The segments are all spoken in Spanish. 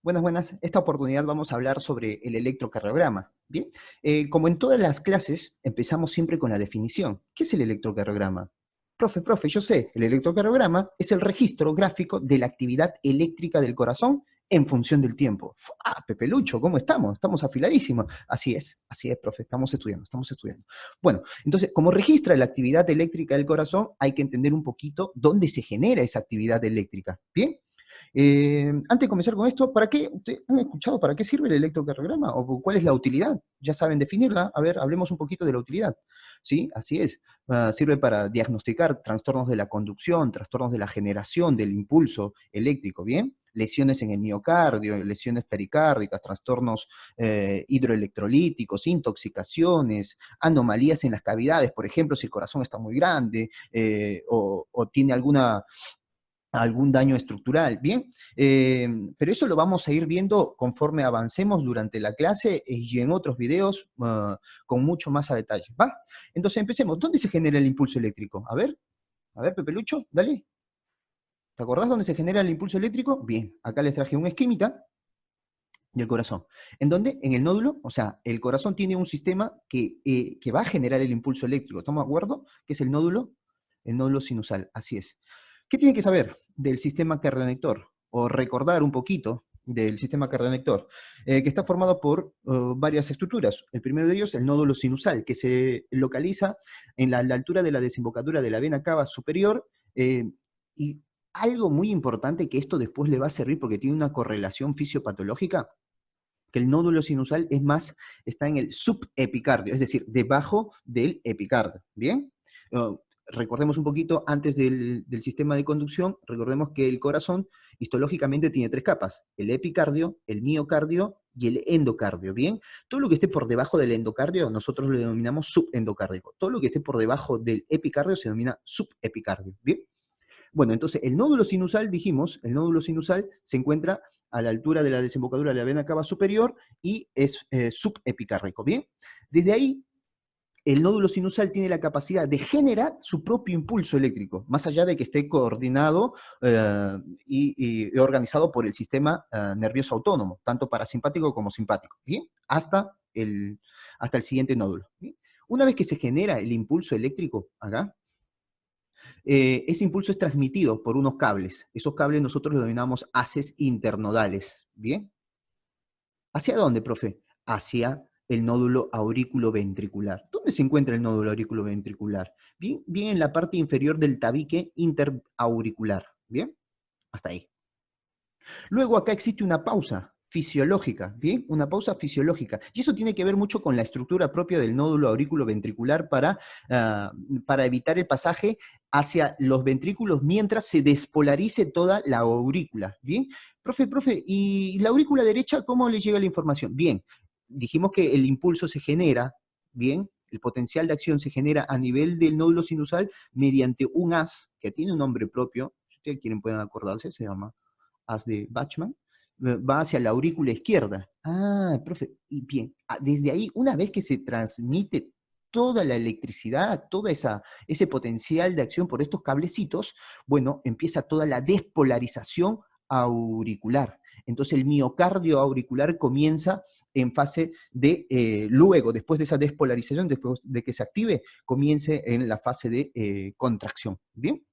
Buenas, buenas. Esta oportunidad vamos a hablar sobre el electrocardiograma. Bien, como en todas las clases, empezamos siempre con la definición. ¿Qué es el electrocardiograma? Profe, yo sé, el electrocardiograma es el registro gráfico de la actividad eléctrica del corazón en función del tiempo. Pepe Lucho, ¿cómo estamos? Estamos afiladísimos. Así es, profe, estamos estudiando, estamos estudiando. Bueno, entonces, como registra la actividad eléctrica del corazón, hay que entender un poquito dónde se genera esa actividad eléctrica. ¿Bien? Antes de comenzar con esto, ¿para qué? ¿Ustedes han escuchado para qué sirve el electrocardiograma? ¿O cuál es la utilidad? ¿Ya saben definirla? A ver, hablemos un poquito de la utilidad. Sí, así es. Sirve para diagnosticar trastornos de la conducción, trastornos de la generación del impulso eléctrico, ¿bien? Lesiones en el miocardio, lesiones pericárdicas, trastornos hidroelectrolíticos, intoxicaciones, anomalías en las cavidades, por ejemplo, si el corazón está muy grande o tiene algún daño estructural, ¿bien? Pero eso lo vamos a ir viendo conforme avancemos durante la clase y en otros videos con mucho más a detalle, ¿va? Entonces empecemos. ¿Dónde se genera el impulso eléctrico? A ver, Pepe Lucho, dale. ¿Te acordás dónde se genera el impulso eléctrico? Bien, acá les traje un esquemita del corazón. ¿En dónde? En el nódulo. O sea, el corazón tiene un sistema que va a generar el impulso eléctrico. ¿Estamos de acuerdo? Que es el nódulo sinusal. Así es. ¿Qué tiene que saber del sistema cardionector? O recordar un poquito del sistema cardionector, que está formado por varias estructuras. El primero de ellos, el nódulo sinusal, que se localiza en la altura de la desembocadura de la vena cava superior, y algo muy importante que esto después le va a servir porque tiene una correlación fisiopatológica, que el nódulo sinusal está en el subepicardio, es decir, debajo del epicardio, ¿bien? Recordemos un poquito, antes del sistema de conducción, recordemos que el corazón histológicamente tiene tres capas: el epicardio, el miocardio y el endocardio, ¿bien? Todo lo que esté por debajo del endocardio, nosotros lo denominamos subendocárdico. Todo lo que esté por debajo del epicardio se denomina subepicardio, ¿bien? Bueno, entonces el nódulo sinusal, dijimos, el nódulo sinusal se encuentra a la altura de la desembocadura de la vena cava superior y es subepicárdico, ¿bien? Desde ahí, el nódulo sinusal tiene la capacidad de generar su propio impulso eléctrico, más allá de que esté coordinado y organizado por el sistema nervioso autónomo, tanto parasimpático como simpático, ¿bien? Hasta el siguiente nódulo, ¿bien? Una vez que se genera el impulso eléctrico acá, ese impulso es transmitido por unos cables. Esos cables nosotros los denominamos haces internodales. ¿Bien? ¿Hacia dónde, profe? Hacia el nódulo aurículo-ventricular. ¿Dónde se encuentra el nódulo aurículo-ventricular? Bien, bien en la parte inferior del tabique interauricular. ¿Bien? Hasta ahí. Luego acá existe una pausa fisiológica, ¿bien? Una pausa fisiológica. Y eso tiene que ver mucho con la estructura propia del nódulo aurículo-ventricular para evitar el pasaje hacia los ventrículos mientras se despolarice toda la aurícula, ¿bien? Profe, ¿y la aurícula derecha cómo le llega la información? Bien, dijimos que el impulso se genera, ¿bien? El potencial de acción se genera a nivel del nódulo sinusal mediante un haz que tiene un nombre propio, si ustedes quieren pueden acordarse, se llama haz de Bachmann, va hacia la aurícula izquierda. Profe, y bien, desde ahí, una vez que se transmite toda la electricidad, ese potencial de acción por estos cablecitos, bueno, empieza toda la despolarización auricular. Entonces el miocardio auricular comienza en fase de, luego, después de esa despolarización, después de que se active, comience en la fase de contracción. ¿Bien?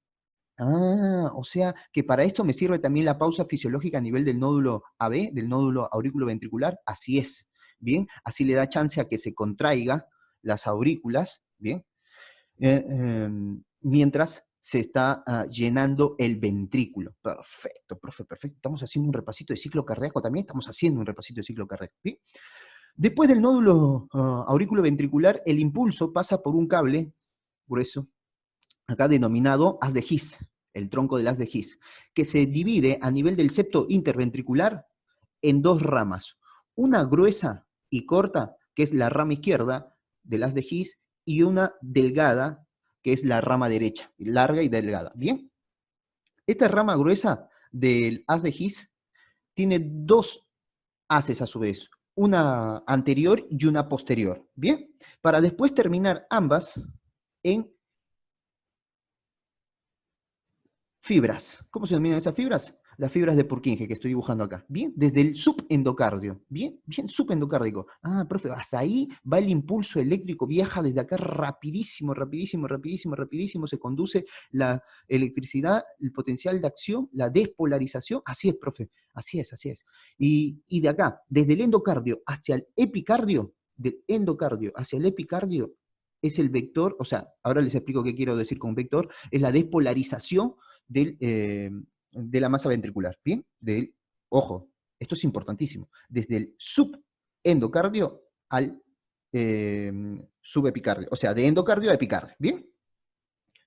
O sea que para esto me sirve también la pausa fisiológica a nivel del nódulo AB, del nódulo aurículo-ventricular. Así es, ¿bien? Así le da chance a que se contraiga las aurículas, ¿bien? Mientras se está llenando el ventrículo. Perfecto, profe, perfecto. Estamos haciendo un repasito de ciclo cardíaco también, estamos haciendo un repasito de ciclo cardíaco, ¿bien? Después del nódulo aurículo-ventricular, el impulso pasa por un cable grueso, acá denominado haz de His, el tronco del haz de His, que se divide a nivel del septo interventricular en dos ramas, una gruesa y corta, que es la rama izquierda del haz de His, y una delgada, que es la rama derecha, larga y delgada. ¿Bien? Esta rama gruesa del haz de His tiene dos haces a su vez, una anterior y una posterior. ¿Bien? Para después terminar ambas en fibras. ¿Cómo se denominan esas fibras? las fibras de Purkinje que estoy dibujando acá. Bien, desde el subendocardio. Bien, bien, subendocárdico. Ah, profe, hasta ahí va el impulso eléctrico, viaja desde acá rapidísimo, rapidísimo, rapidísimo, rapidísimo, se conduce la electricidad, el potencial de acción, la despolarización. Así es, profe, así es, así es. Y de acá, desde el endocardio hacia el epicardio, del endocardio hacia el epicardio, es el vector, o sea, ahora les explico qué quiero decir con vector, es la despolarización del, de la masa ventricular, ¿bien? Ojo, esto es importantísimo, desde el subendocardio al subepicardio, o sea, de endocardio a epicardio, ¿bien?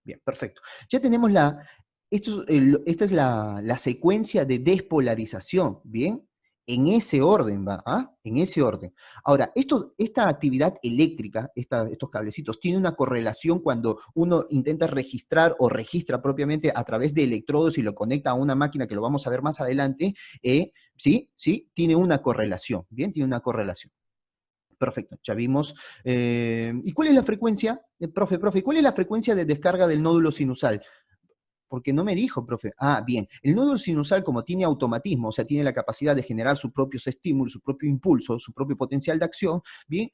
Bien, perfecto. Ya tenemos esta es la secuencia de despolarización, ¿bien? En ese orden va, ¿ah? En ese orden. Ahora, esta actividad eléctrica, estos cablecitos, tiene una correlación cuando uno intenta registrar o registra propiamente a través de electrodos y lo conecta a una máquina que lo vamos a ver más adelante, ¿sí? ¿Sí? Tiene una correlación, ¿bien? Tiene una correlación. Perfecto, ya vimos. ¿Y cuál es la frecuencia? Profe, ¿cuál es la frecuencia de descarga del nódulo sinusal? Porque no me dijo, profe. Ah, bien. El nódulo sinusal, como tiene automatismo, o sea, tiene la capacidad de generar sus propios estímulos, su propio impulso, su propio potencial de acción, bien,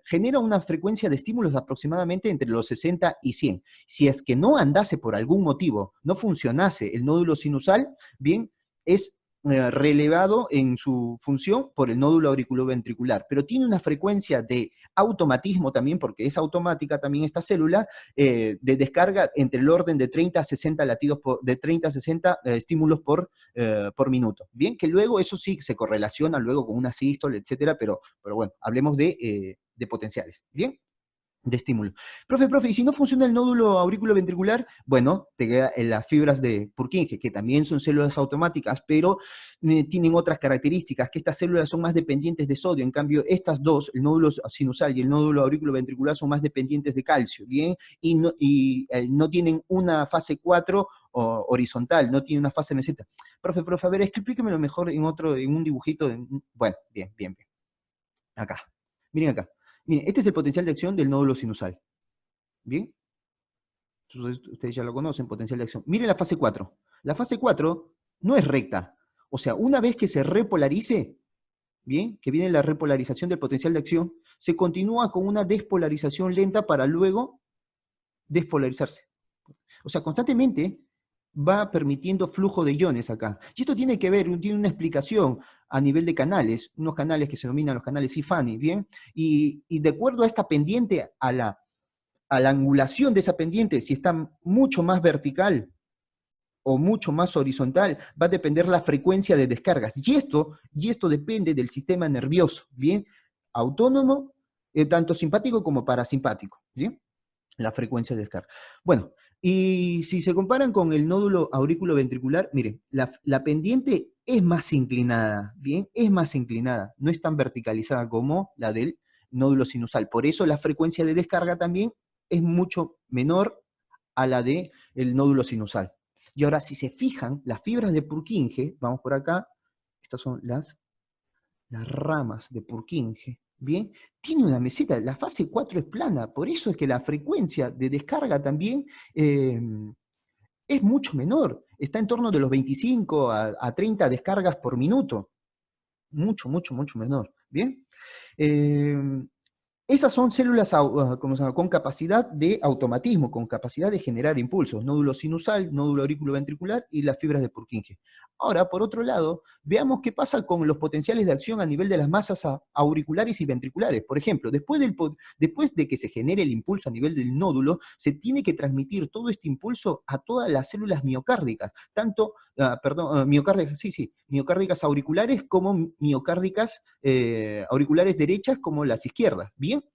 genera una frecuencia de estímulos de aproximadamente entre los 60 y 100. Si es que no andase por algún motivo, no funcionase el nódulo sinusal, bien, es relevado en su función por el nódulo auriculoventricular, pero tiene una frecuencia de automatismo también, porque es automática también esta célula, de descarga entre el orden de 30 a 60 latidos, de 30 a 60 estímulos por minuto. Bien, que luego eso sí se correlaciona luego con una sístole, etcétera, pero bueno, hablemos de potenciales. Bien, de estímulo. Profe, y si no funciona el nódulo auriculoventricular, bueno, te quedan las fibras de Purkinje, que también son células automáticas, pero tienen otras características, que estas células son más dependientes de sodio, en cambio estas dos, el nódulo sinusal y el nódulo auriculoventricular, son más dependientes de calcio, ¿bien? No tienen una fase 4 horizontal, no tienen una fase meseta. Profe, a ver, explíquemelo mejor en un dibujito. Bueno, bien. Acá, miren acá. Miren, este es el potencial de acción del nódulo sinusal. ¿Bien? Entonces, ustedes ya lo conocen, potencial de acción. Miren la fase 4. La fase 4 no es recta. O sea, una vez que se repolarice, ¿bien? Que viene la repolarización del potencial de acción, se continúa con una despolarización lenta para luego despolarizarse. O sea, constantemente va permitiendo flujo de iones acá. Y esto tiene que ver, tiene una explicación a nivel de canales, unos canales que se denominan los canales Ifani, ¿bien? Y de acuerdo a esta pendiente, a la angulación de esa pendiente, si está mucho más vertical o mucho más horizontal, va a depender la frecuencia de descargas. Y esto depende del sistema nervioso, ¿bien? Autónomo, tanto simpático como parasimpático, ¿bien? La frecuencia de descarga. Bueno, y si se comparan con el nódulo auriculoventricular, miren, la pendiente es más inclinada, ¿bien? Es más inclinada, no es tan verticalizada como la del nódulo sinusal. Por eso la frecuencia de descarga también es mucho menor a la del nódulo sinusal. Y ahora, si se fijan, las fibras de Purkinje, vamos por acá, estas son las ramas de Purkinje, ¿bien? Tiene una meseta, la fase 4 es plana, por eso es que la frecuencia de descarga también es mucho menor, está en torno de los 25 a 30 descargas por minuto, mucho menor, ¿bien? Esas son células con capacidad de automatismo, con capacidad de generar impulsos, nódulo sinusal, nódulo auriculoventricular y las fibras de Purkinje. Ahora, por otro lado, veamos qué pasa con los potenciales de acción a nivel de las masas auriculares y ventriculares. Por ejemplo, después de que se genere el impulso a nivel del nódulo, se tiene que transmitir todo este impulso a todas las células miocárdicas, tanto, miocárdicas auriculares como miocárdicas auriculares derechas como las izquierdas, ¿bien?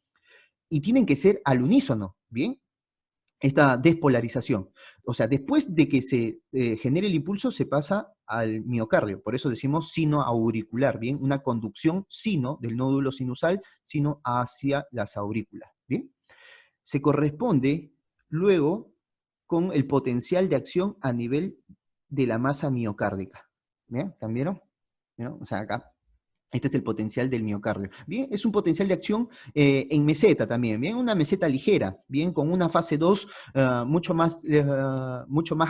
Y tienen que ser al unísono, ¿bien? Esta despolarización. O sea, después de que se genere el impulso, se pasa al miocardio. Por eso decimos sino auricular, ¿bien? Una conducción sino del nódulo sinusal, sino hacia las aurículas, ¿bien? Se corresponde luego con el potencial de acción a nivel de la masa miocárdica. ¿Bien? ¿También vieron? O sea, acá. Este es el potencial del miocardio. Bien, es un potencial de acción en meseta también, bien, una meseta ligera, bien, con una fase 2 mucho más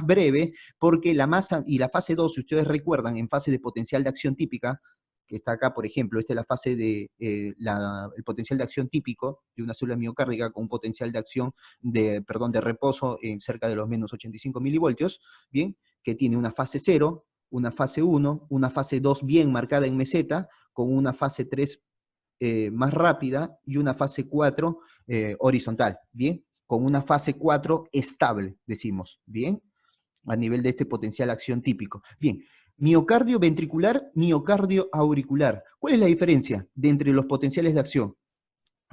breve, porque la masa y la fase 2, si ustedes recuerdan, en fase de potencial de acción típica, que está acá, por ejemplo, esta es la fase de el potencial de acción típico de una célula miocárdica con un potencial de acción de reposo en cerca de los menos 85 milivoltios, bien, que tiene una fase 0, una fase 1, una fase 2 bien marcada en meseta, con una fase 3 más rápida y una fase 4 horizontal, ¿bien? Con una fase 4 estable, decimos, ¿bien? A nivel de este potencial acción típico. Bien, miocardio ventricular, miocardio auricular. ¿Cuál es la diferencia de entre los potenciales de acción?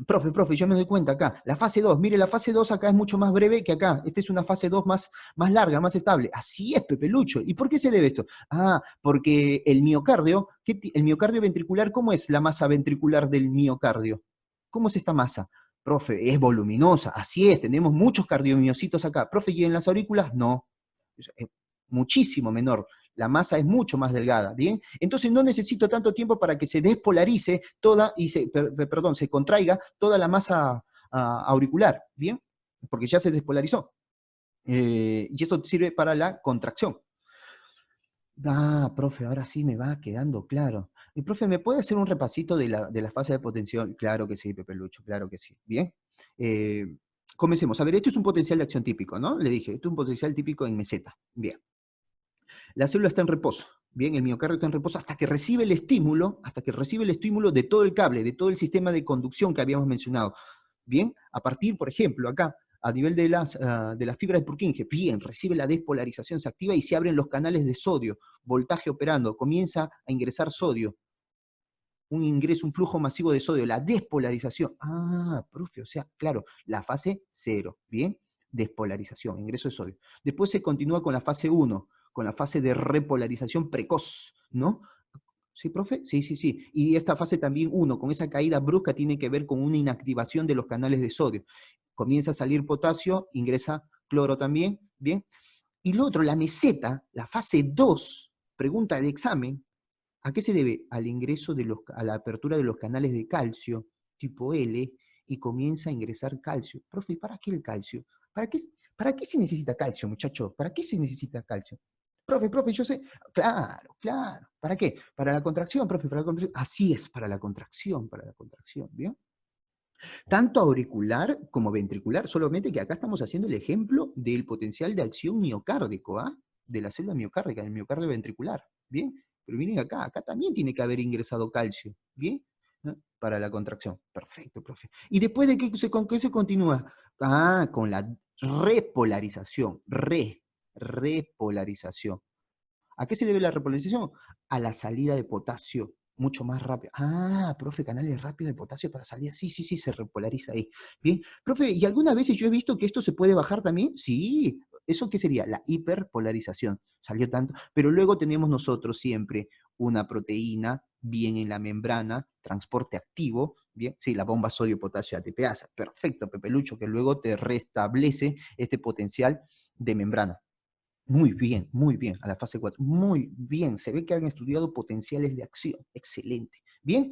Profe, yo me doy cuenta acá, la fase 2, mire, la fase 2 acá es mucho más breve que acá, esta es una fase 2 más larga, más estable. Así es, Pepe Lucho. ¿Y por qué se debe esto? Ah, porque el miocardio, el miocardio ventricular, ¿cómo es la masa ventricular del miocardio? ¿Cómo es esta masa? Profe, es voluminosa, así es, tenemos muchos cardiomiocitos acá. Profe, ¿y en las aurículas? No, es muchísimo menor. La masa es mucho más delgada, ¿bien? Entonces no necesito tanto tiempo para que se despolarice toda y se contraiga toda la masa auricular, ¿bien? Porque ya se despolarizó. Y esto sirve para la contracción. Ah, profe, ahora sí me va quedando claro. Y profe, ¿me puede hacer un repasito de la fase de potencial? Claro que sí, Pepe Lucho, claro que sí. Bien. Eh, Comencemos. A ver, esto es un potencial de acción típico, ¿no? Le dije, esto es un potencial típico en meseta. Bien. La célula está en reposo. Bien, el miocardio está en reposo hasta que recibe el estímulo de todo el cable, de todo el sistema de conducción que habíamos mencionado. Bien, a partir, por ejemplo, acá, a nivel de las fibras de Purkinje, bien, recibe la despolarización, se activa y se abren los canales de sodio, voltaje operando, comienza a ingresar sodio, un flujo masivo de sodio, la despolarización. Ah, profe, o sea, claro, la fase 0, ¿bien? Despolarización, ingreso de sodio. Después se continúa con la fase 1, con la fase de repolarización precoz, ¿no? ¿Sí, profe? Sí, sí, sí. Y esta fase también 1, con esa caída brusca, tiene que ver con una inactivación de los canales de sodio. Comienza a salir potasio, ingresa cloro también, ¿bien? Y lo otro, la meseta, la fase 2, pregunta de examen, ¿a qué se debe? Al ingreso a la apertura de los canales de calcio tipo L y comienza a ingresar calcio. Profe, ¿para qué el calcio? ¿Para qué se necesita calcio, muchacho? ¿Para qué se necesita calcio? Profe, yo sé. Claro, claro. ¿Para qué? Para la contracción, profe, para la contracción. Así es, para la contracción, ¿bien? Tanto auricular como ventricular, solamente que acá estamos haciendo el ejemplo del potencial de acción miocárdico, ¿ah? De la célula miocárdica, del miocardio ventricular, ¿bien? Pero miren acá también tiene que haber ingresado calcio, ¿bien? ¿No? Para la contracción. Perfecto, profe. ¿Y después de con qué se continúa? Ah, con la repolarización, repolarización. ¿A qué se debe la repolarización? A la salida de potasio mucho más rápido. Ah, profe, canales rápidos de potasio para salida. Sí, sí, sí, se repolariza ahí. Bien. Profe, ¿y algunas veces yo he visto que esto se puede bajar también? Sí. ¿Eso qué sería? La hiperpolarización. Salió tanto. Pero luego tenemos nosotros siempre una proteína bien en la membrana, transporte activo, bien, sí, la bomba sodio-potasio ATPasa. Perfecto, Pepe Lucho, que luego te restablece este potencial de membrana. Muy bien, a la fase 4. Muy bien, se ve que han estudiado potenciales de acción. Excelente. Bien,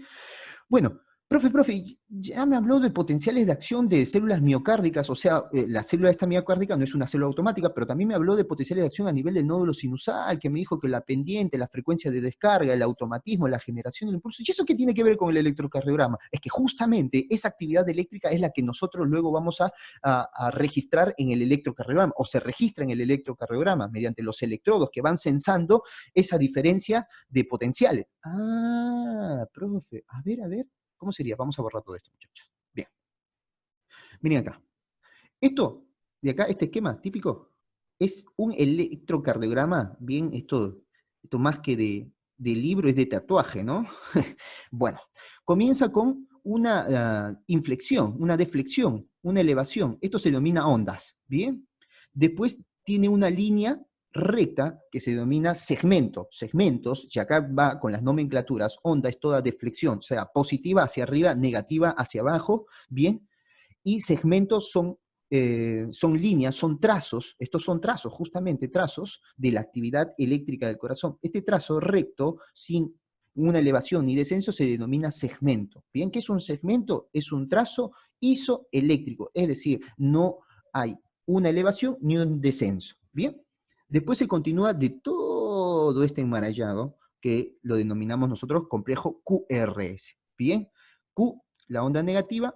bueno, profe, ya me habló de potenciales de acción de células miocárdicas, o sea, la célula esta miocárdica no es una célula automática, pero también me habló de potenciales de acción a nivel del nódulo sinusal, que me dijo que la pendiente, la frecuencia de descarga, el automatismo, la generación del impulso. ¿Y eso qué tiene que ver con el electrocardiograma? Es que justamente esa actividad eléctrica es la que nosotros luego vamos a registrar en el electrocardiograma, o se registra en el electrocardiograma mediante los electrodos que van sensando esa diferencia de potenciales. Ah, profe, a ver, ¿cómo sería? Vamos a borrar todo esto, muchachos. Bien, miren acá. Esto de acá, este esquema típico, es un electrocardiograma, bien, esto más que de libro es de tatuaje, ¿no? Bueno, comienza con una inflexión, una deflexión, una elevación. Esto se denomina ondas, ¿bien? Después tiene una línea recta que se denomina segmentos, y acá va con las nomenclaturas, onda es toda deflexión, o sea, positiva hacia arriba, negativa hacia abajo, ¿bien? Y segmentos son líneas, son trazos, estos son trazos, justamente trazos de la actividad eléctrica del corazón. Este trazo recto, sin una elevación ni descenso se denomina segmento. ¿Bien? ¿Qué es un segmento? Es un trazo isoeléctrico, es decir, no hay una elevación ni un descenso. ¿Bien? Después se continúa de todo este enmarallado que lo denominamos nosotros complejo QRS. ¿Bien? Q, la onda negativa,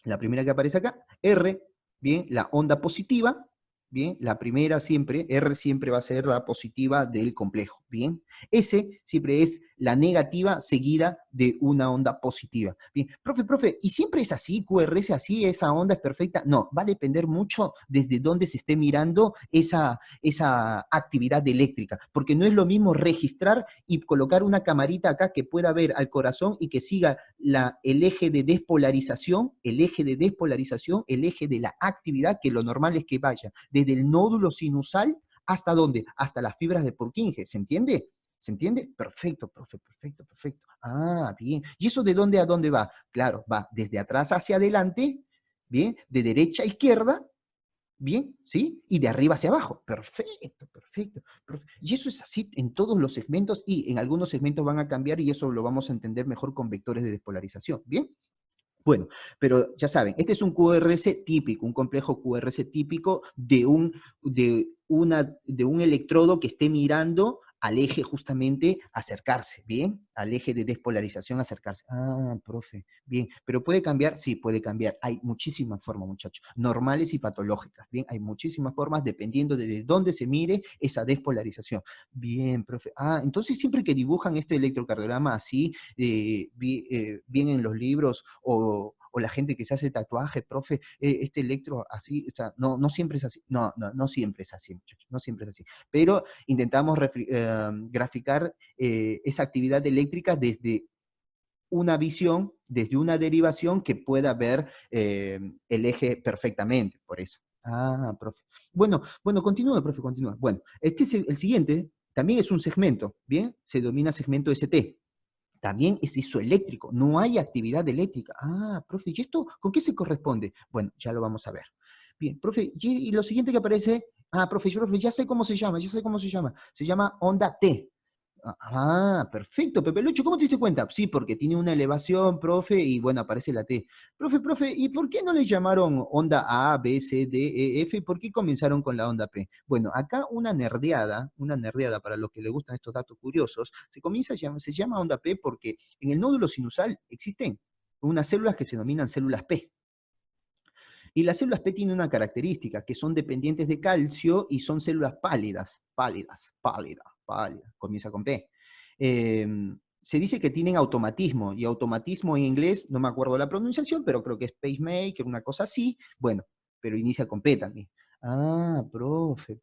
la primera que aparece acá, R, bien, la onda positiva, bien, la primera siempre, R siempre va a ser la positiva del complejo, bien, S siempre es la negativa seguida de una onda positiva, bien, profe, ¿y siempre es así, QRS así, esa onda es perfecta? No, va a depender mucho desde dónde se esté mirando esa actividad eléctrica, porque no es lo mismo registrar y colocar una camarita acá que pueda ver al corazón y que siga el eje de despolarización, el eje de la actividad, que lo normal es que vaya desde el nódulo sinusal hasta ¿dónde? Hasta las fibras de Purkinje, ¿se entiende? ¿Se entiende? Perfecto, profe, perfecto. Ah, bien. ¿Y eso de dónde a dónde va? Claro, va desde atrás hacia adelante, bien, de derecha a izquierda, bien, ¿sí? Y de arriba hacia abajo. Perfecto. Y eso es así en todos los segmentos y en algunos segmentos van a cambiar y eso lo vamos a entender mejor con vectores de despolarización, ¿bien? Bueno, pero ya saben, este es un QRS típico, un complejo QRS típico de un electrodo que esté mirando al eje justamente acercarse, ¿bien? Al eje de despolarización acercarse. Ah, profe, bien. ¿Pero puede cambiar? Sí, puede cambiar. Hay muchísimas formas, muchachos, normales y patológicas, ¿bien? Hay muchísimas formas dependiendo de dónde se mire esa despolarización. Bien, profe. Ah, entonces siempre que dibujan este electrocardiograma así, bien en los libros o la gente que se hace tatuaje, profe, este electro así, o sea, no siempre es así, no siempre es así, muchachos, no siempre es así, pero intentamos graficar esa actividad eléctrica desde una visión, desde una derivación que pueda ver el eje perfectamente, por eso. Ah, profe. Bueno, continúe, profe, continúa. Bueno, este es el siguiente, también es un segmento, ¿bien? Se denomina segmento ST. También es isoeléctrico, no hay actividad eléctrica. Ah, profe, ¿y esto con qué se corresponde? Bueno, ya lo vamos a ver. Bien, profe, y lo siguiente que aparece, profe, ya sé cómo se llama, se llama onda T. Perfecto, Pepe Lucho, ¿cómo te diste cuenta? Sí, porque tiene una elevación, profe, y bueno, aparece la T. Profe, ¿y por qué no le llamaron onda A, B, C, D, E, F? ¿Por qué comenzaron con la onda P? Bueno, acá una nerdeada para los que les gustan estos datos curiosos, se llama onda P porque en el nódulo sinusal existen unas células que se denominan células P. Y las células P tienen una característica, que son dependientes de calcio y son células pálidas, comienza con P. Se dice que tienen automatismo, y automatismo en inglés, no me acuerdo la pronunciación, pero creo que es pacemaker, una cosa así, bueno, pero inicia con P también. Profe,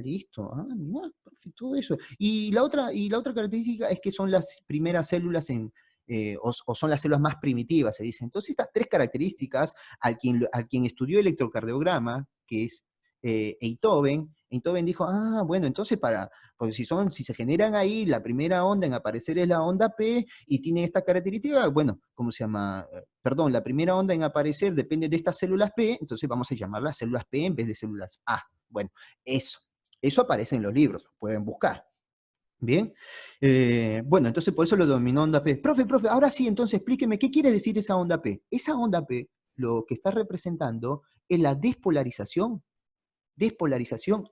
listo. Mira, profe, todo eso. Y la otra característica es que son las primeras células o son las células más primitivas, se dice. Entonces, estas tres características, al quien estudió electrocardiograma, que es Einthoven dijo, bueno, entonces porque si se generan ahí, la primera onda en aparecer es la onda P, y tiene esta característica, bueno, ¿cómo se llama? Perdón, la primera onda en aparecer depende de estas células P, entonces vamos a llamarlas células P en vez de células A. Bueno, eso aparece en los libros, lo pueden buscar. Bien, bueno, entonces por eso lo dominó onda P. Profe, ahora sí, entonces explíqueme, ¿qué quiere decir esa onda P? Esa onda P, lo que está representando es la despolarización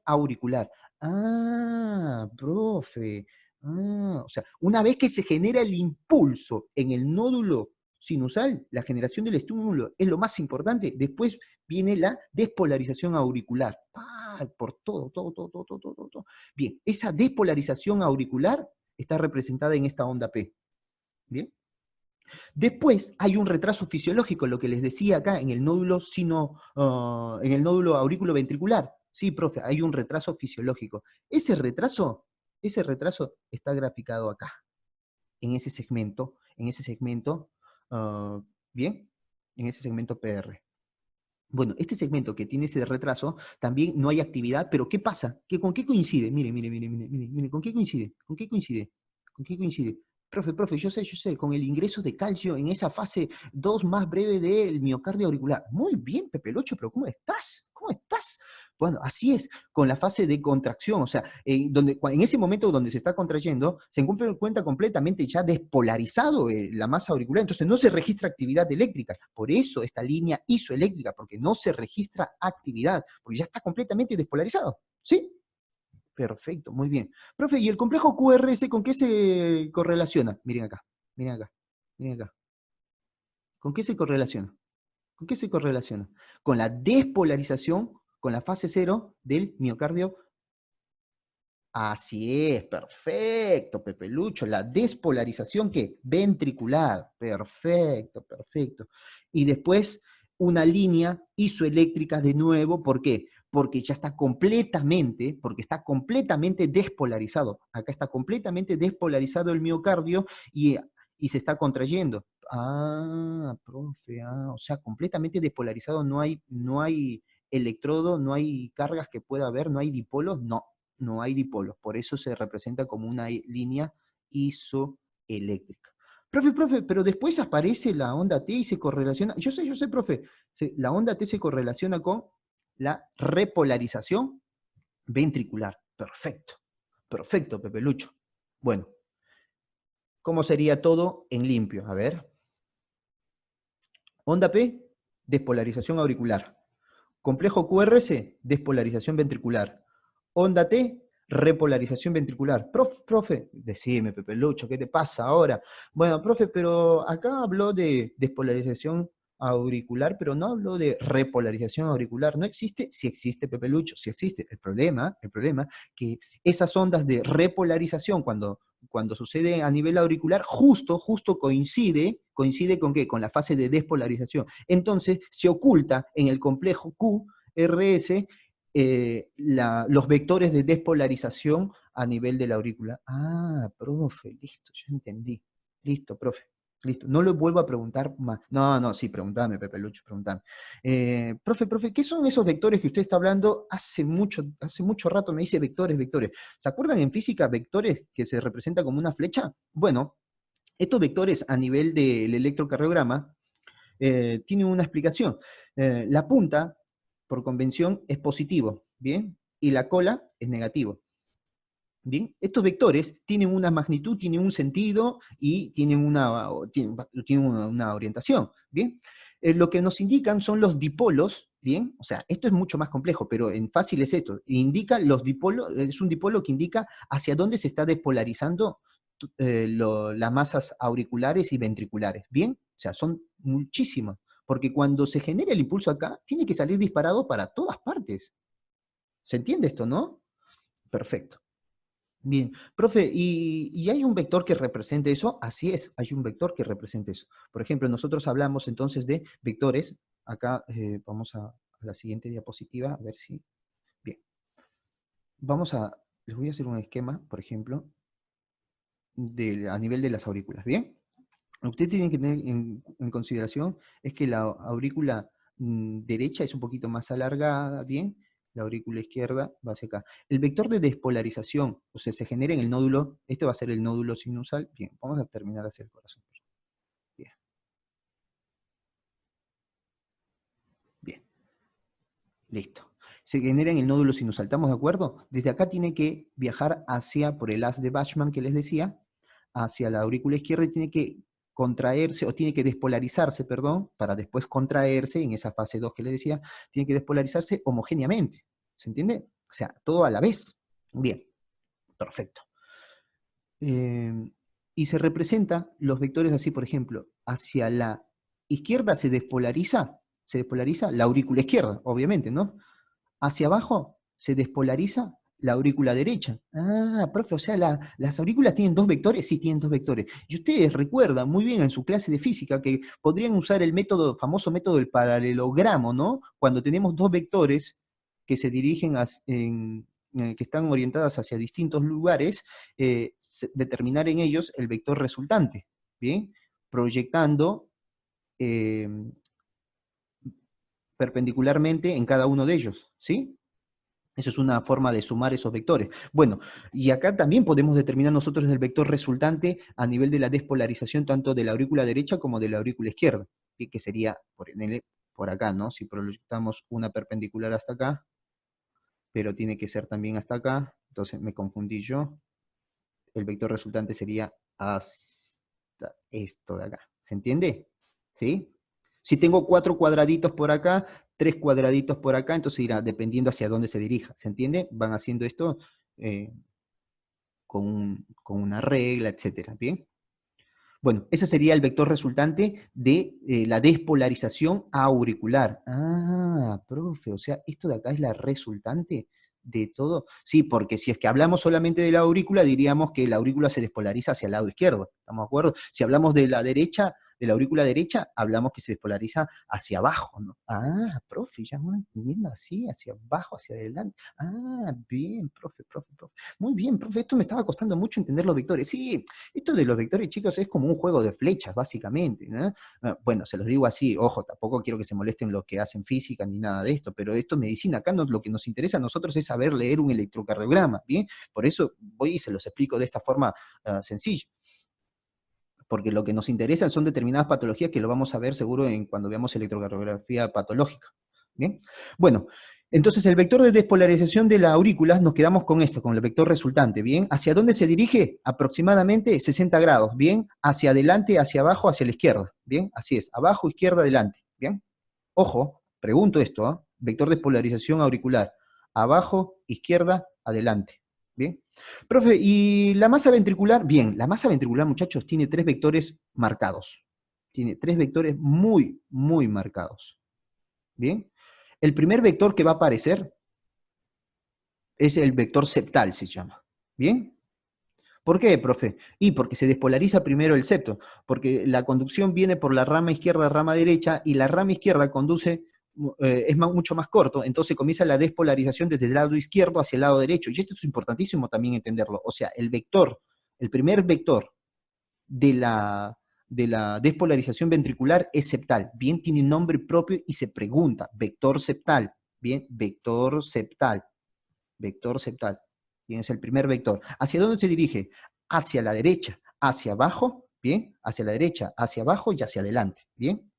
auricular. Profe, o sea, una vez que se genera el impulso en el nódulo sinusal, la generación del estímulo es lo más importante, después viene la despolarización auricular. Por todo. Bien, esa despolarización auricular está representada en esta onda P. Bien. Después hay un retraso fisiológico, lo que les decía acá en el nódulo en el nódulo aurículo-ventricular. Sí, profe, hay un retraso fisiológico. Ese retraso está graficado acá, en ese segmento, ah, bien, en ese segmento PR. Bueno, este segmento que tiene ese retraso, también no hay actividad, pero ¿qué pasa? ¿Con qué coincide? Mire, ¿con qué coincide? Profe, yo sé, con el ingreso de calcio en esa fase 2 más breve del miocardio auricular. Muy bien, Pepe Locho, pero ¿cómo estás? Bueno, así es, con la fase de contracción, o sea, en ese momento donde se está contrayendo, se encuentra completamente ya despolarizado la masa auricular, entonces no se registra actividad eléctrica. Por eso esta línea isoeléctrica, porque no se registra actividad, porque ya está completamente despolarizado, ¿sí? Perfecto, muy bien. Profe, ¿y el complejo QRS con qué se correlaciona? Miren acá, miren acá, miren acá. ¿Con qué se correlaciona? ¿Con qué se correlaciona? Con la despolarización, con la fase cero del miocardio. Así es, perfecto, Pepe Lucho. La despolarización, ¿qué? Ventricular. Perfecto, perfecto. Y después una línea isoeléctrica de nuevo, ¿por qué? Porque ya está completamente, porque está completamente despolarizado. Acá está completamente despolarizado el miocardio y se está contrayendo. Ah, profe, o sea, completamente despolarizado, no hay electrodo, no hay cargas que pueda haber, no hay dipolos, no hay dipolos, por eso se representa como una línea isoeléctrica. Profe, pero después aparece la onda T y se correlaciona, yo sé, profe, la onda T se correlaciona con la repolarización ventricular. Perfecto, perfecto, Pepe Lucho. Bueno, ¿cómo sería todo en limpio? A ver. Onda P, despolarización auricular. Complejo QRS, despolarización ventricular. Onda T, repolarización ventricular. Profe, decime, Pepe Lucho, ¿qué te pasa ahora? Bueno, profe, pero acá habló de despolarización auricular, pero no habló de repolarización auricular. ¿No existe? Sí existe, Pepe Lucho, sí existe. El problema, que esas ondas de repolarización, cuando sucede a nivel auricular, justo coincide con qué? Con la fase de despolarización. Entonces, se oculta en el complejo QRS los vectores de despolarización a nivel de la aurícula. Ah, profe, listo, ya entendí. Listo, profe. Listo, no lo vuelvo a preguntar más. No, sí, preguntame, Pepe Lucho, preguntame. Profe, ¿qué son esos vectores que usted está hablando? Hace mucho rato me dice vectores. ¿Se acuerdan en física vectores que se representan como una flecha? Bueno, estos vectores a nivel del electrocardiograma tienen una explicación. La punta, por convención, es positivo, ¿bien? Y la cola es negativo. Bien, estos vectores tienen una magnitud, tienen un sentido y tienen una orientación. Bien, lo que nos indican son los dipolos. Bien, o sea, esto es mucho más complejo, pero en fácil es esto. Indica los dipolos, es un dipolo que indica hacia dónde se está despolarizando las masas auriculares y ventriculares. Bien, o sea, son muchísimas, porque cuando se genera el impulso acá, tiene que salir disparado para todas partes. ¿Se entiende esto, no? Perfecto. Bien, profe, ¿y hay un vector que represente eso? Así es, hay un vector que represente eso. Por ejemplo, nosotros hablamos entonces de vectores. Acá vamos a la siguiente diapositiva, a ver si... Bien, les voy a hacer un esquema, por ejemplo, a nivel de las aurículas, ¿bien? Lo que usted tiene que tener en consideración es que la aurícula derecha es un poquito más alargada, ¿bien? La aurícula izquierda va hacia acá. El vector de despolarización, o sea, se genera en el nódulo, este va a ser el nódulo sinusal. Bien, vamos a terminar hacia el corazón. Bien, bien, listo. Se genera en el nódulo sinusal, ¿estamos de acuerdo? Desde acá tiene que viajar por el haz de Bachmann que les decía, hacia la aurícula izquierda y tiene que contraerse, o tiene que despolarizarse, perdón, para después contraerse en esa fase 2 que les decía, tiene que despolarizarse homogéneamente. ¿Se entiende? O sea, todo a la vez. Bien, perfecto. Y se representa los vectores así, por ejemplo, hacia la izquierda se despolariza la aurícula izquierda, obviamente, ¿no? Hacia abajo se despolariza la aurícula derecha. Ah, profe, o sea, las aurículas tienen dos vectores, sí, tienen dos vectores. Y ustedes recuerdan muy bien en su clase de física que podrían usar el famoso método del paralelogramo, ¿no? Cuando tenemos dos vectores que se dirigen que están orientadas hacia distintos lugares, determinar en ellos el vector resultante, ¿bien? Proyectando eh, perpendicularmente en cada uno de ellos, ¿sí? Eso es una forma de sumar esos vectores. Bueno, y acá también podemos determinar nosotros el vector resultante a nivel de la despolarización tanto de la aurícula derecha como de la aurícula izquierda, que sería por acá, ¿no? Si proyectamos una perpendicular hasta acá, pero tiene que ser también hasta acá, entonces me confundí yo. El vector resultante sería hasta esto de acá. ¿Se entiende? ¿Sí? Si tengo 4 cuadraditos por acá, 3 cuadraditos por acá, entonces irá dependiendo hacia dónde se dirija. ¿Se entiende? Van haciendo esto con una regla, etcétera. ¿Bien? Bueno, ese sería el vector resultante de la despolarización auricular. Ah, profe, o sea, esto de acá es la resultante de todo. Sí, porque si es que hablamos solamente de la aurícula, diríamos que la aurícula se despolariza hacia el lado izquierdo. ¿Estamos de acuerdo? Si hablamos de la derecha, de la aurícula derecha, hablamos que se despolariza hacia abajo, ¿no? Ah, profe, ya van entendiendo así, hacia abajo, hacia adelante. Ah, bien, profe. Muy bien, profe, esto me estaba costando mucho entender los vectores. Sí, esto de los vectores, chicos, es como un juego de flechas, básicamente, ¿no? Bueno, se los digo así, ojo, tampoco quiero que se molesten los que hacen física ni nada de esto, pero esto es medicina. Acá lo que nos interesa a nosotros es saber leer un electrocardiograma, ¿bien? Por eso voy y se los explico de esta forma sencilla. Porque lo que nos interesa son determinadas patologías que lo vamos a ver seguro cuando veamos electrocardiografía patológica, ¿bien? Bueno, entonces el vector de despolarización de la aurícula, nos quedamos con esto, con el vector resultante, ¿bien? ¿Hacia dónde se dirige? Aproximadamente 60 grados, ¿bien? Hacia adelante, hacia abajo, hacia la izquierda, ¿bien? Así es, abajo, izquierda, adelante, ¿bien? Ojo, pregunto esto, ¿eh? Vector de polarización auricular, abajo, izquierda, adelante, ¿bien? Profe, ¿y la masa ventricular? Bien, la masa ventricular, muchachos, tiene 3 vectores marcados. Tiene 3 vectores muy marcados, ¿bien? El primer vector que va a aparecer es el vector septal, se llama, ¿bien? ¿Por qué, profe? Y porque se despolariza primero el septo, porque la conducción viene por la rama izquierda, rama derecha, y la rama izquierda conduce, mucho más corto, entonces comienza la despolarización desde el lado izquierdo hacia el lado derecho, y esto es importantísimo también entenderlo, o sea, el vector, el primer vector de la despolarización ventricular es septal, bien, tiene nombre propio y se pregunta, vector septal, bien, vector septal. Bien, es el primer vector. ¿Hacia dónde se dirige? Hacia la derecha, hacia abajo, bien, hacia la derecha, hacia abajo y hacia adelante, bien,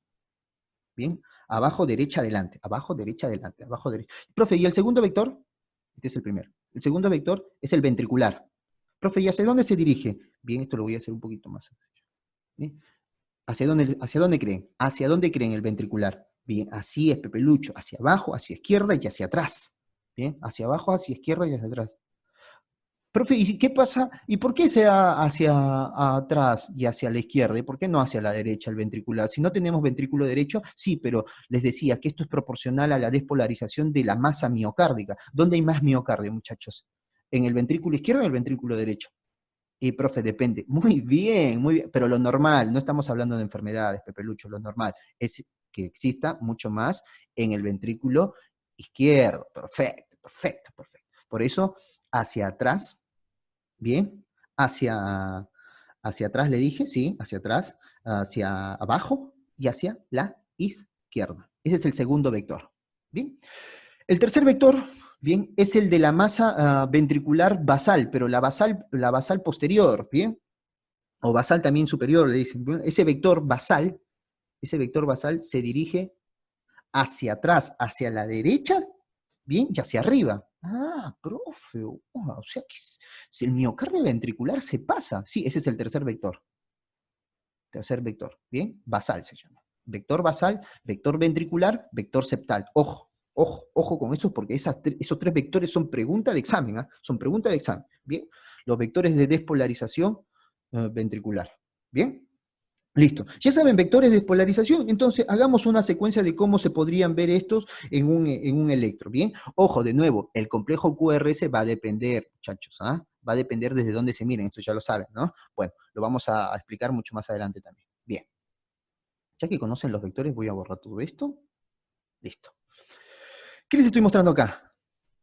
bien, abajo, derecha, adelante, abajo, derecha, adelante, abajo, derecha. Profe, ¿y el segundo vector? Este es el primero. El segundo vector es el ventricular. Profe, ¿y hacia dónde se dirige? Bien, esto lo voy a hacer un poquito más. ¿Bien? Hacia dónde creen? ¿Hacia dónde creen el ventricular? Bien, así es, Pepe Lucho, hacia abajo, hacia izquierda y hacia atrás. Bien, hacia abajo, hacia izquierda y hacia atrás. Profe, ¿y qué pasa? ¿Y por qué sea hacia atrás y hacia la izquierda? ¿Y por qué no hacia la derecha el ventricular? Si no tenemos ventrículo derecho, sí, pero les decía que esto es proporcional a la despolarización de la masa miocárdica. ¿Dónde hay más miocardio, muchachos? ¿En el ventrículo izquierdo o en el ventrículo derecho? Y, profe, depende. Muy bien, pero lo normal, no estamos hablando de enfermedades, Pepe Lucho, lo normal es que exista mucho más en el ventrículo izquierdo. Perfecto. Por eso, hacia atrás, bien, hacia atrás le dije, sí, hacia atrás, hacia abajo y hacia la izquierda. Ese es el segundo vector. Bien. El tercer vector, bien, es el de la masa ventricular basal, pero la basal posterior, bien, o basal también superior, le dicen. Bien, ese vector basal se dirige hacia atrás, hacia la derecha, bien, y hacia arriba. Ah, profe, o sea que si el miocardio ventricular se pasa. Sí, ese es el tercer vector. Tercer vector, ¿bien? Basal se llama. Vector basal, vector ventricular, vector septal. Ojo con eso porque esos 3 vectores son pregunta de examen, ¿eh? Son pregunta de examen, ¿bien? Los vectores de despolarización ventricular, ¿bien? Listo. Ya saben, vectores de despolarización, entonces hagamos una secuencia de cómo se podrían ver estos en un electro, ¿bien? Ojo, de nuevo, el complejo QRS va a depender, muchachos, ¿ah? Va a depender desde dónde se miren, esto ya lo saben, ¿no? Bueno, lo vamos a explicar mucho más adelante también. Bien. Ya que conocen los vectores, voy a borrar todo esto. Listo. ¿Qué les estoy mostrando acá?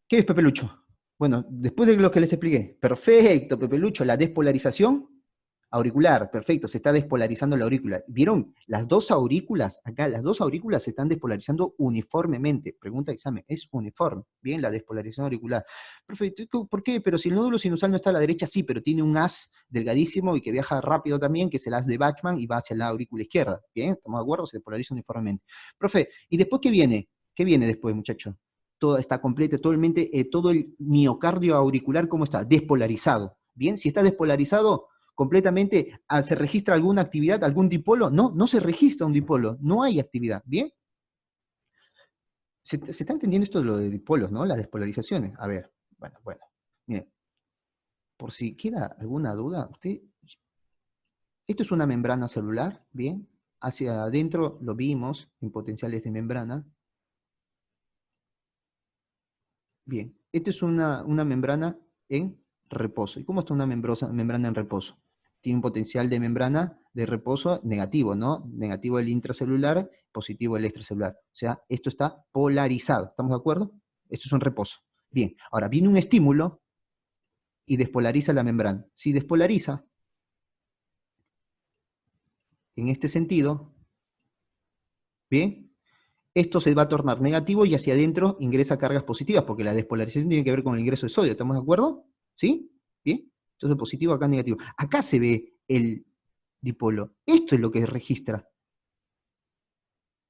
¿Qué es, Pepe Lucho? Bueno, después de lo que les expliqué. Perfecto, Pepe Lucho, la despolarización auricular, perfecto, se está despolarizando la aurícula. ¿Vieron? Las dos aurículas, acá, las dos aurículas se están despolarizando uniformemente. Pregunta de examen, es uniforme. Bien, la despolarización auricular. Profe, ¿por qué? Pero si el nódulo sinusal no está a la derecha, sí, pero tiene un haz delgadísimo y que viaja rápido también, que es el haz de Bachmann y va hacia la aurícula izquierda. Bien, ¿estamos de acuerdo? Se despolariza uniformemente. Profe, ¿y después qué viene? ¿Qué viene después, muchacho? Todo está completa, totalmente, todo el miocardio auricular, ¿cómo está? Despolarizado. Bien, si está despolarizado completamente, ¿se registra alguna actividad, algún dipolo? No, no se registra un dipolo, no hay actividad. Bien, se está entendiendo esto de lo de dipolos, ¿no? Las despolarizaciones. A ver, bueno. Miren, por si queda alguna duda, esto es una membrana celular, ¿bien? Hacia adentro lo vimos en potenciales de membrana. Bien, esta es una membrana en reposo. ¿Y cómo está una membrana en reposo? Tiene un potencial de membrana de reposo negativo, ¿no? Negativo el intracelular, positivo el extracelular. O sea, esto está polarizado. ¿Estamos de acuerdo? Esto es un reposo. Bien, ahora viene un estímulo y despolariza la membrana. Si despolariza, en este sentido, bien, esto se va a tornar negativo y hacia adentro ingresa cargas positivas, porque la despolarización tiene que ver con el ingreso de sodio, ¿estamos de acuerdo? ¿Sí? ¿Bien? Entonces positivo, acá negativo. Acá se ve el dipolo. Esto es lo que registra.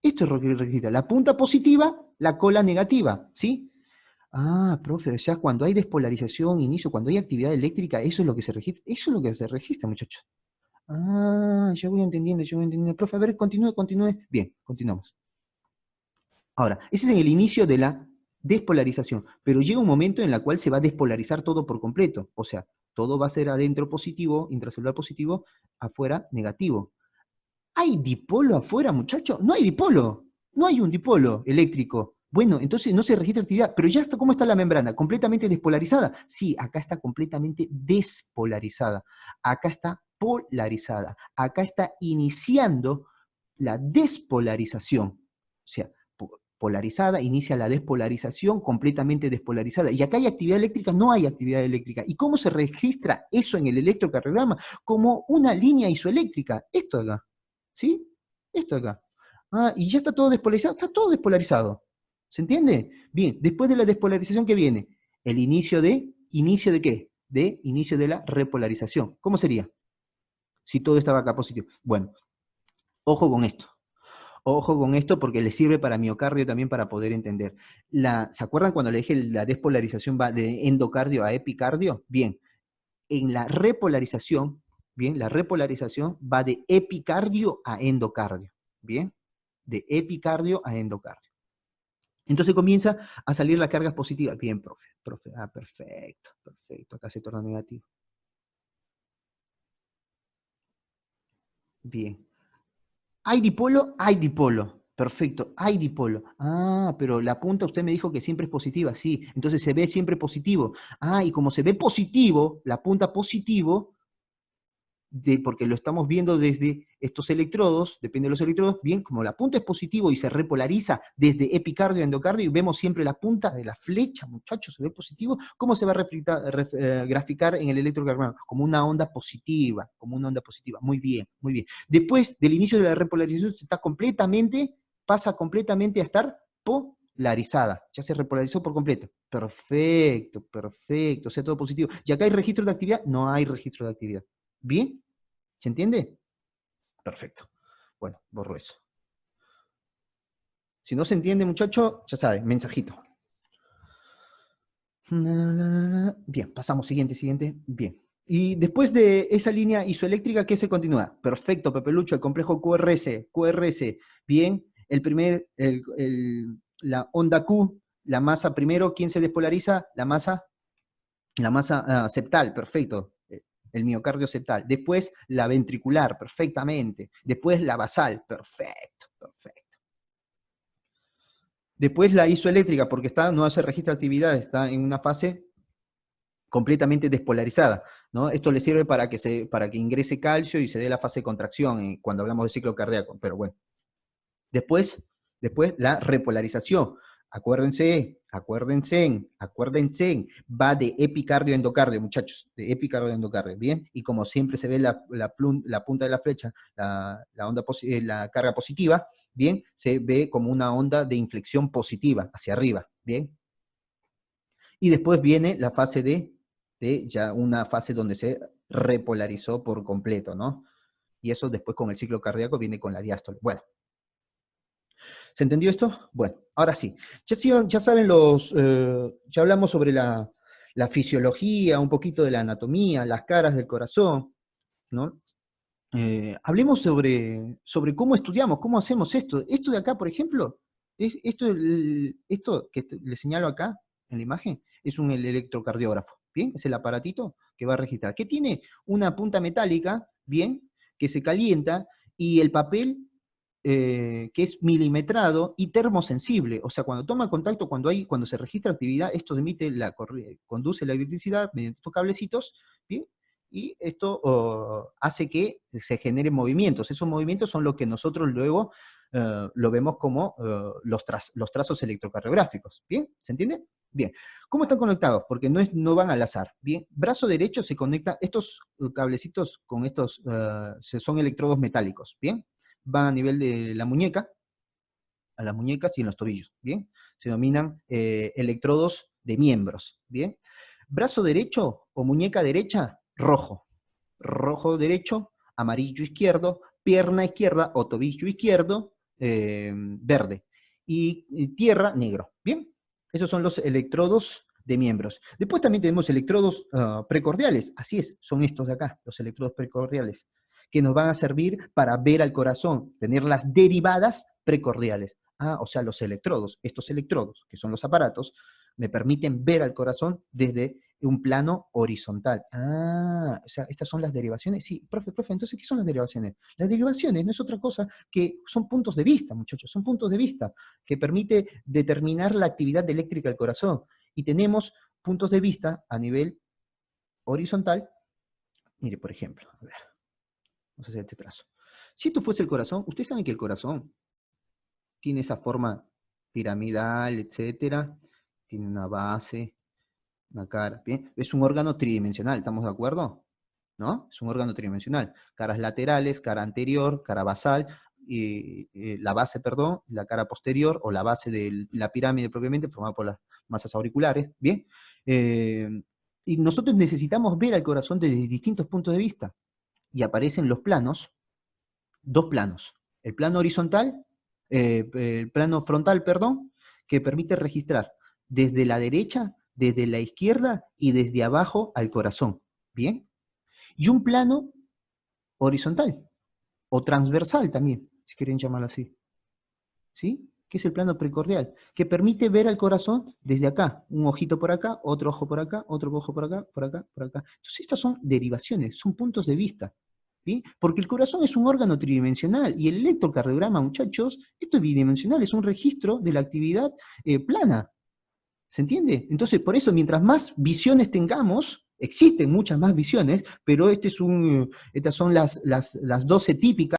Esto es lo que registra. La punta positiva, la cola negativa, ¿sí? Ah, profe, ya cuando hay despolarización, inicio, cuando hay actividad eléctrica, eso es lo que se registra. Eso es lo que se registra, muchachos. Ah, ya voy entendiendo, ya voy entendiendo. Profe, a ver, continúe. Bien, continuamos. Ahora, ese es en el inicio de la despolarización, pero llega un momento en el cual se va a despolarizar todo por completo, o sea, todo va a ser adentro positivo, intracelular positivo, afuera negativo. ¿Hay dipolo afuera, muchachos? No hay dipolo, no hay un dipolo eléctrico. Bueno, entonces no se registra actividad, pero ya está, ¿cómo está la membrana? ¿Completamente despolarizada? Sí, acá está completamente despolarizada, acá está polarizada, acá está iniciando la despolarización. O sea, polarizada, inicia la despolarización, completamente despolarizada. Y acá hay actividad eléctrica, no hay actividad eléctrica. ¿Y cómo se registra eso en el electrocardiograma? Como una línea isoeléctrica. Esto de acá. ¿Sí? Esto de acá. Ah, y ya está todo despolarizado. Está todo despolarizado. ¿Se entiende? Bien, después de la despolarización, ¿qué viene? El ¿inicio de qué? De inicio de la repolarización. ¿Cómo sería? Si todo estaba acá positivo. Bueno, ojo con esto. Ojo con esto porque le sirve para miocardio también para poder entender. ¿Se acuerdan cuando le dije la despolarización va de endocardio a epicardio? Bien, en la repolarización, bien, la repolarización va de epicardio a endocardio. Bien, de epicardio a endocardio. Entonces comienza a salir las cargas positivas. Bien, profe. Ah, perfecto. Acá se torna negativo. Bien. ¿Hay dipolo? Hay dipolo. Perfecto, hay dipolo. Ah, pero la punta usted me dijo que siempre es positiva, sí. Entonces se ve siempre positivo. Ah, y como se ve positivo, la punta positivo, porque lo estamos viendo desde estos electrodos, depende de los electrodos, bien, como la punta es positivo y se repolariza desde epicardio a endocardio y vemos siempre la punta de la flecha, muchachos, se ve positivo, ¿cómo se va a graficar en el electrocardiograma? Como una onda positiva, muy bien, muy bien. Después del inicio de la repolarización pasa completamente a estar polarizada, ya se repolarizó por completo. Perfecto, o sea, todo positivo. ¿Y acá hay registro de actividad? No hay registro de actividad. ¿Bien? ¿Se entiende? Perfecto. Bueno, borro eso. Si no se entiende, muchacho, ya sabe, mensajito. Bien, pasamos, siguiente. Bien. Y después de esa línea isoeléctrica, ¿qué se continúa? Perfecto, Pepe Lucho, el complejo QRS. Bien, la onda Q, la masa primero, ¿quién se despolariza? La masa septal, perfecto. El miocardio septal. Después la ventricular, perfectamente. Después la basal, perfecto. Después la isoeléctrica, porque no se registra actividad, está en una fase completamente despolarizada, ¿no? Esto le sirve para que ingrese calcio y se dé la fase de contracción cuando hablamos de ciclo cardíaco, pero bueno. Después la repolarización. Acuérdense, va de epicardio a endocardio, muchachos, de epicardio a endocardio, ¿bien? Y como siempre se ve la punta de la flecha, la carga positiva, ¿bien? Se ve como una onda de inflexión positiva hacia arriba, ¿bien? Y después viene la fase de ya una fase donde se repolarizó por completo, ¿no? Y eso después con el ciclo cardíaco viene con la diástole. Bueno, ¿Se entendió esto? Bueno, ahora sí. Ya saben ya hablamos sobre la fisiología, un poquito de la anatomía, las caras del corazón, ¿no? Hablemos sobre cómo estudiamos, cómo hacemos esto. Esto de acá, por ejemplo, esto que le señalo acá en la imagen, es el electrocardiógrafo, ¿bien? Es el aparatito que va a registrar, que tiene una punta metálica, ¿bien? Que se calienta, y el papel que es milimetrado y termosensible. O sea, cuando toma contacto, cuando se registra actividad, esto conduce la electricidad mediante estos cablecitos, ¿bien? Y esto hace que se generen movimientos. Esos movimientos son los que nosotros luego lo vemos como los trazos electrocardiográficos. ¿Bien? ¿Se entiende? Bien. ¿Cómo están conectados? Porque no van al azar. Bien. Brazo derecho se conecta, estos cablecitos con estos son electrodos metálicos. Bien. Van a nivel de la muñeca, a las muñecas y en los tobillos. Bien. Se denominan electrodos de miembros. Bien. Brazo derecho o muñeca derecha, rojo. Rojo derecho, amarillo izquierdo, pierna izquierda o tobillo izquierdo, verde. Y tierra, negro. ¿Bien? Esos son los electrodos de miembros. Después también tenemos electrodos precordiales. Así es, son estos de acá, los electrodos precordiales, que nos van a servir para ver al corazón, tener las derivadas precordiales. O sea, estos electrodos, que son los aparatos, me permiten ver al corazón desde un plano horizontal. O sea, estas son las derivaciones. Sí, profe, entonces, ¿qué son las derivaciones? Las derivaciones no es otra cosa que son puntos de vista, muchachos, son puntos de vista que permite determinar la actividad eléctrica del corazón. Y tenemos puntos de vista a nivel horizontal. Mire, por ejemplo, a ver, vamos a hacer este trazo. Si esto fuese el corazón, ustedes saben que el corazón tiene esa forma piramidal, etcétera, tiene una base, una cara, ¿bien? Es un órgano tridimensional, ¿estamos de acuerdo? ¿No? Es un órgano tridimensional. Caras laterales, cara anterior, cara basal, la base, perdón, la cara posterior, o la base de la pirámide propiamente, formada por las masas auriculares, ¿bien? Y nosotros necesitamos ver al corazón desde distintos puntos de vista. Y aparecen los planos, dos planos. El plano horizontal, el plano frontal, perdón, que permite registrar desde la derecha, desde la izquierda y desde abajo al corazón. ¿Bien? Y un plano horizontal, o transversal también, si quieren llamarlo así. ¿Sí? Que es el plano precordial, que permite ver al corazón desde acá. Un ojito por acá, otro ojo por acá, otro ojo por acá, por acá, por acá. Entonces estas son derivaciones, son puntos de vista. ¿Sí? Porque el corazón es un órgano tridimensional y el electrocardiograma, muchachos, esto es bidimensional, es un registro de la actividad plana. ¿Se entiende? Entonces, por eso, mientras más visiones tengamos, existen muchas más visiones, pero estas son las 12 típicas.